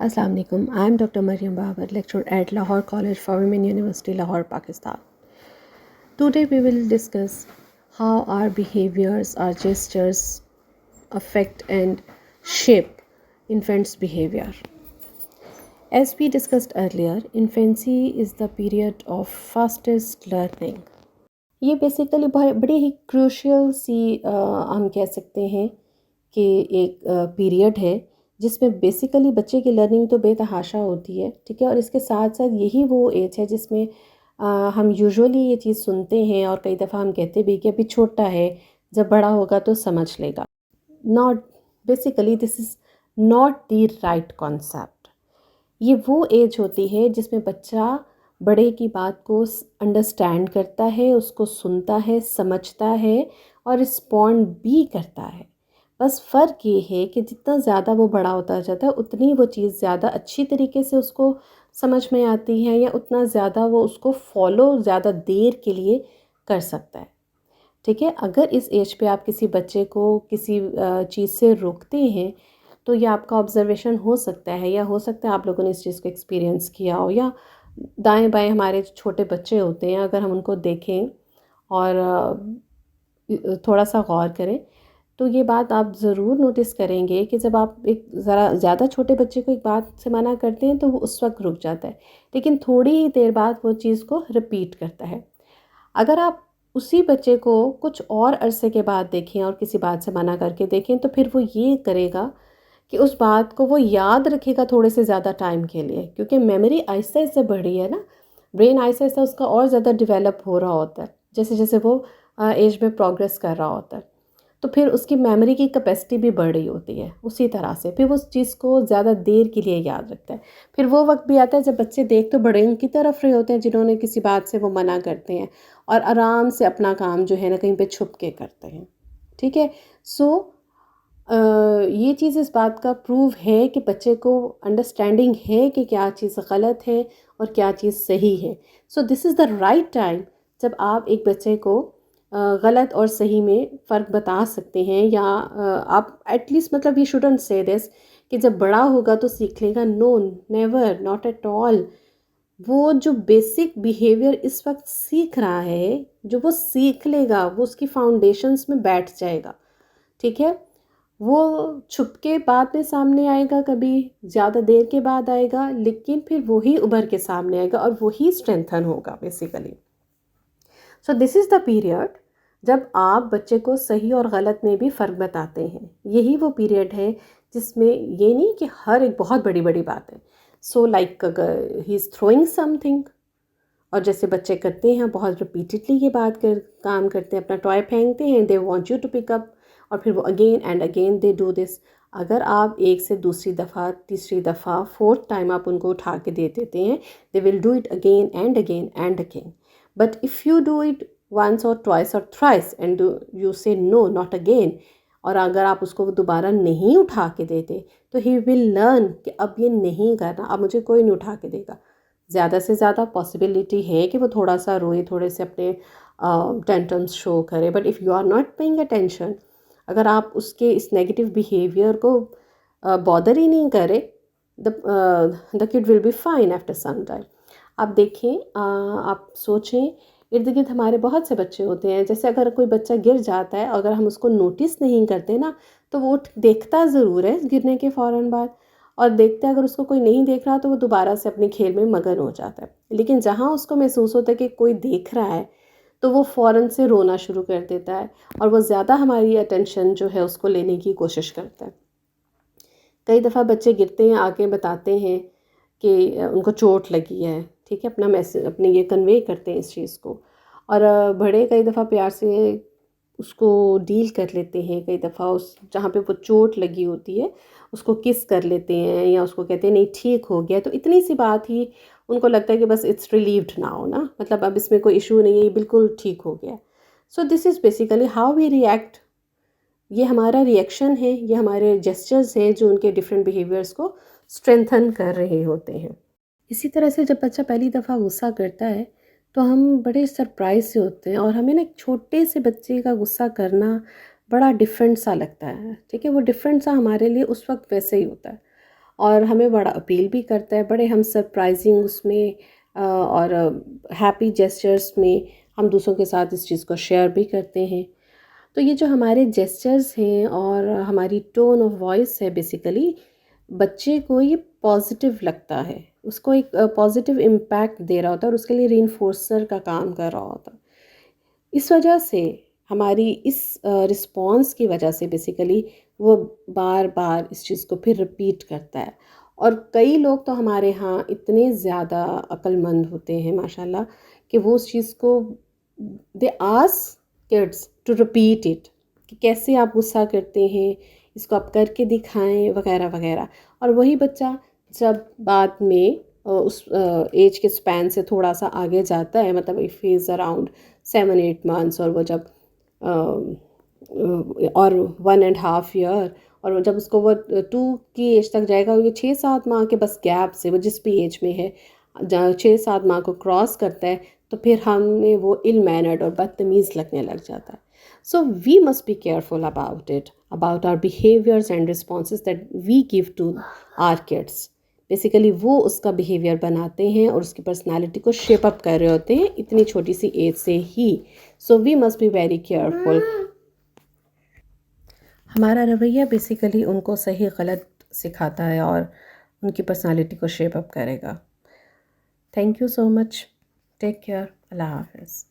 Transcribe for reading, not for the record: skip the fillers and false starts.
Assalamu alaikum. I am Dr. Mariam Babar, lecturer at Lahore College for Women, University, Lahore, Pakistan. Today we will discuss how our behaviors, our gestures affect and shape infants' behavior. As we discussed earlier, infancy is the period of fastest learning. ये basically बड़ी ही crucial सी हम कह सकते हैं कि एक period है जिसमें बेसिकली बच्चे की लर्निंग तो बेतहाशा होती है, ठीक है। और इसके साथ साथ यही वो एज है जिसमें हम यूजुअली ये चीज़ सुनते हैं और कई दफ़ा हम कहते भी कि अभी छोटा है, जब बड़ा होगा तो समझ लेगा। Not basically this is not the right concept. ये वो एज होती है जिसमें बच्चा बड़े की बात को अंडरस्टैंड करता है, उसको सुनता है, समझता है और रिस्पॉन्ड भी करता है। बस फ़र्क ये है कि जितना ज़्यादा वो बड़ा होता जाता है उतनी वो चीज़ ज़्यादा अच्छी तरीके से उसको समझ में आती है, या उतना ज़्यादा वो उसको फॉलो ज़्यादा देर के लिए कर सकता है, ठीक है। अगर इस एज पे आप किसी बच्चे को किसी चीज़ से रोकते हैं तो ये आपका ऑब्जर्वेशन हो सकता है, या हो सकता है आप लोगों ने इस चीज़ को एक्सपीरियंस किया हो, या दाएं बाएं हमारे छोटे बच्चे होते हैं, अगर हम उनको देखें और थोड़ा सा गौर करें तो ये बात आप ज़रूर नोटिस करेंगे कि जब आप एक ज़रा ज़्यादा छोटे बच्चे को एक बात से मना करते हैं तो वो उस वक्त रुक जाता है, लेकिन थोड़ी ही देर बाद वो चीज़ को रिपीट करता है। अगर आप उसी बच्चे को कुछ और अरसे के बाद देखें और किसी बात से मना करके देखें तो फिर वो ये करेगा कि उस बात को वो याद रखेगा थोड़े से ज़्यादा टाइम के लिए, क्योंकि मेमोरी आहिस्ता आहिस्ता बढ़ी है ना, ब्रेन आहिस्ता आहिस्ता उसका और ज़्यादा डेवलप हो रहा होता है जैसे जैसे वो एज में प्रोग्रेस कर रहा होता है। तो फिर उसकी मेमोरी की कैपेसिटी भी बढ़ रही होती है, उसी तरह से फिर वो उस चीज़ को ज़्यादा देर के लिए याद रखता है। फिर वो वक्त भी आता है जब बच्चे देख तो बड़े की तरफ रहे होते हैं जिन्होंने किसी बात से वो मना करते हैं, और आराम से अपना काम जो है ना कहीं पे छुप के करते हैं, ठीक है। सो ये चीज़ इस बात का प्रूव है कि बच्चे को अंडरस्टैंडिंग है कि क्या चीज़ गलत है और क्या चीज़ सही है। सो this is the right time जब आप एक बच्चे को गलत और सही में फ़र्क बता सकते हैं, या आप एटलीस्ट मतलब यू शुडंट से दिस कि जब बड़ा होगा तो सीख लेगा। No, never, not at all. वो जो बेसिक बिहेवियर इस वक्त सीख रहा है, जो वो सीख लेगा वो उसकी फाउंडेशंस में बैठ जाएगा, ठीक है। वो छुप के बाद में सामने आएगा, कभी ज़्यादा देर के बाद आएगा, लेकिन फिर वही उभर के सामने आएगा और वही स्ट्रेंथन होगा basically. So this is the period जब आप बच्चे को सही और गलत में भी फ़र्क बताते हैं। यही वो पीरियड है जिसमें ये नहीं कि हर एक बहुत बड़ी बड़ी बात है। सो लाइक अगर ही इज़ थ्रोइंग समथिंग, और जैसे बच्चे करते हैं बहुत रिपीटेडली ये बात कर काम करते हैं, अपना टॉय फेंकते हैं, they want you to pick up, और फिर वो again and again they do this. अगर आप एक से दूसरी दफ़ा, तीसरी दफ़ा, फोर्थ टाइम आप उनको उठा के दे देते हैं, they will do it again and again and again. But if you do it once और ट्वाइस और thrice and you say no not again, और अगर आप उसको दोबारा नहीं उठा के देते तो ही विल लर्न कि अब ये नहीं करना, अब मुझे कोई नहीं उठा के देगा। ज़्यादा से ज़्यादा पॉसिबिलिटी है कि वो थोड़ा सा रोए, थोड़े से अपने टेंट्रम्स शो करे, but if you are not paying attention, अगर आप उसके इस नेगेटिव बिहेवियर को बॉदर ही नहीं करें, the kid will be fine after some time. आप देखें, आप सोचें, इर्द गिर्द हमारे बहुत से बच्चे होते हैं, जैसे अगर कोई बच्चा गिर जाता है, अगर हम उसको नोटिस नहीं करते ना तो वो देखता ज़रूर है गिरने के फ़ौरन बाद, और देखते हैं अगर उसको कोई नहीं देख रहा तो वो दोबारा से अपने खेल में मगन हो जाता है। लेकिन जहाँ उसको महसूस होता है कि कोई देख रहा है तो वो फ़ौरन से रोना शुरू कर देता है, और वो ज़्यादा हमारी अटेंशन जो है उसको लेने की कोशिश करता है। कई दफ़ा बच्चे गिरते हैं, आके बताते हैं कि उनको चोट लगी है, ठीक है, अपना मैसेज अपने ये कन्वे करते हैं इस चीज़ को। और बड़े कई दफ़ा प्यार से उसको डील कर लेते हैं, कई दफ़ा उस जहाँ पे वो चोट लगी होती है उसको किस कर लेते हैं, या उसको कहते हैं नहीं ठीक हो गया, तो इतनी सी बात ही उनको लगता है कि बस इट्स रिलीव्ड नाउ ना, मतलब अब इसमें कोई इशू नहीं है, ये बिल्कुल ठीक हो गया। So this is basically how we react. ये हमारा रिएक्शन है, ये हमारे जेस्चर्स हैं जो उनके डिफरेंट बिहेवियर्स को स्ट्रेंथन कर रहे होते हैं। इसी तरह से जब बच्चा पहली दफ़ा गुस्सा करता है तो हम बड़े सरप्राइज से होते हैं, और हमें ना एक छोटे से बच्चे का गुस्सा करना बड़ा डिफरेंट सा लगता है, ठीक है। वो डिफरेंट सा हमारे लिए उस वक्त वैसे ही होता है, और हमें बड़ा अपील भी करता है, बड़े हम सरप्राइजिंग उसमें और हैप्पी जेस्चर्स में हम दूसरों के साथ इस चीज़ को शेयर भी करते हैं। तो ये जो हमारे जेस्चर्स हैं और हमारी टोन ऑफ वॉइस है, बेसिकली बच्चे को ये पॉजिटिव लगता है, उसको एक पॉजिटिव इम्पैक्ट दे रहा होता है और उसके लिए रीइंफोर्सर का काम कर रहा होता है। इस वजह से हमारी इस रिस्पॉन्स की वजह से बेसिकली वो बार बार इस चीज़ को फिर रिपीट करता है। और कई लोग तो हमारे यहाँ इतने ज़्यादा अक्लमंद होते हैं माशाल्लाह कि वो उस चीज़ को they ask kids to repeat it, कि कैसे आप गुस्सा करते हैं, इसको आप करके दिखाएं वगैरह वगैरह। और वही बच्चा जब बाद में उस एज के स्पैन से थोड़ा सा आगे जाता है, मतलब if he is around 7-8 months, और वो जब और 1.5 ईयर, और वो जब उसको वो 2 की एज तक जाएगा, ये 6-7 माह के बस गैप से वो जिस भी एज में है, 6-7 माह को क्रॉस करता है, तो फिर हमें वो इल मैनर्ड और बदतमीज़ लगने लग जाता है। So we must be careful about it, about our behaviours and responses that we give to our kids. Basically वो उसका बिहेवियर बनाते हैं और उसकी पर्सनालिटी को शेप अप कर रहे होते हैं इतनी छोटी सी एज से ही। So we must be very careful. हमारा रवैया बेसिकली उनको सही गलत सिखाता है और उनकी पर्सनालिटी को शेप अप करेगा। Thank you so much. Take care. अल्लाह हाफ़िज़।